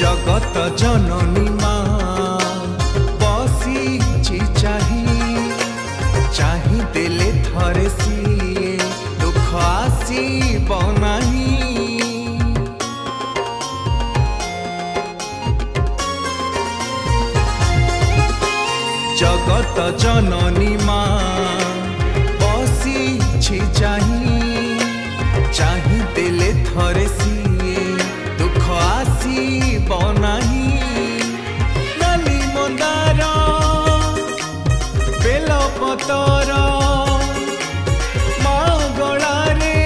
जगत जननी माँ बसी चाही देले थरे सी दुख आसी बनाही जगत जननी माँ बसी चाही देले थरे सी दुख आसी बनाही नाली मंदार बेल पतर माँ गलारे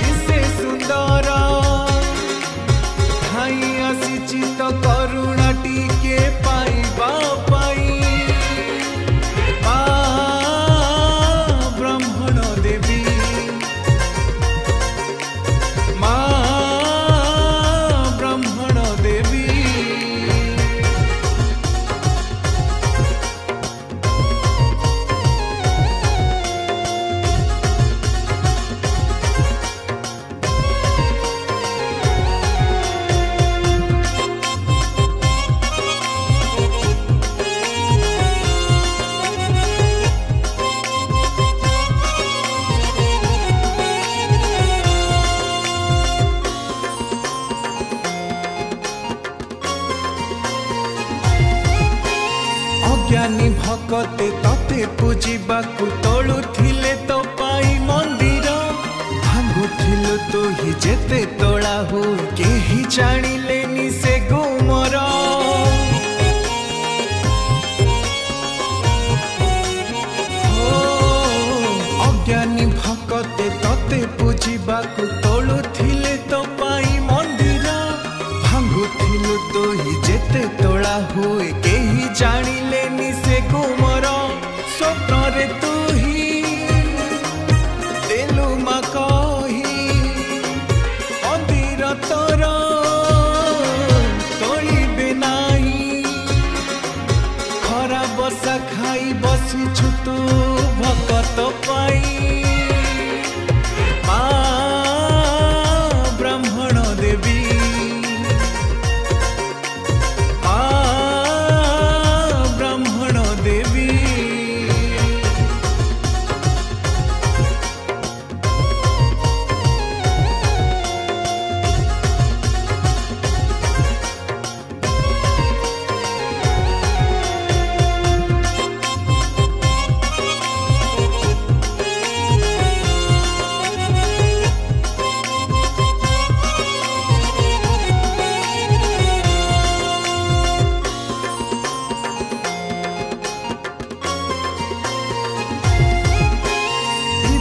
किसे सुंदर ठाई आसी तो करुणा टिके पाइबा पाई ब्राह्मण देवी ब्राह्मण देवी ज्ञानी भकते तते पूजिबाकु तोलुथिले तो पाई मंदिर भांगुथिलु तु ही जेते तोला हो केही जानिलेनी से गुमर अज्ञानी भकते तते पूजिबाकु तोलुथिले तो पाई मंदिर भांगुथिलु तु ही जेते तोला हो केही जानिलेनी से गुमर स्वप्न रे तू ही देलु मा कही अंधीर तोर तोलिबे नाही खरा बसा खाई बसिछु तू भकत पाई ब्राह्मण देवी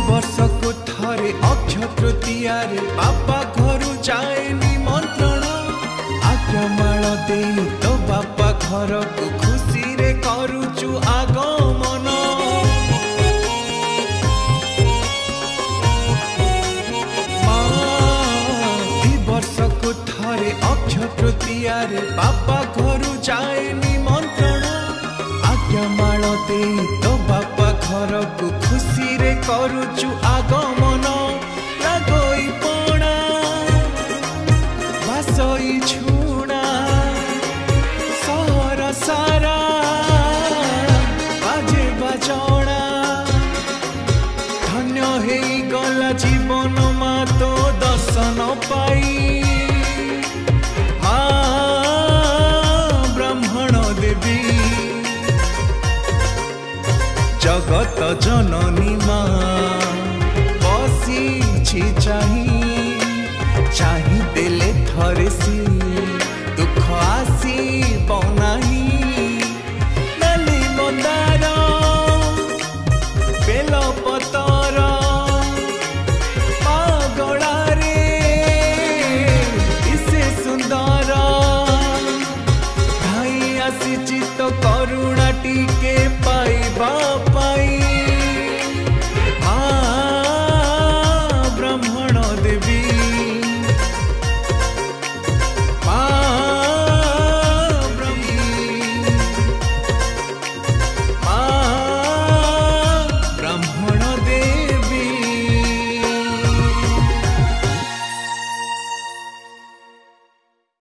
वर्षको थरे अक्षय तृतीया रे बापा घर जाए निमंत्रण आज्ञामाल दे तो बापा घर को खुशी रे करूचु आगमन वर्षको थरे अक्षय तृतीया रे बापा घर जाए निमंत्रण आज्ञामाल दे तो बापा घर को खुशी रे करूचु आगमन लगई पणा बासई छुणा सहर सारा बाजे बाजणा धन्य हेई गला जीवन मा तो दर्शन पाई ब्राह्मण देवी जगत जननी माँ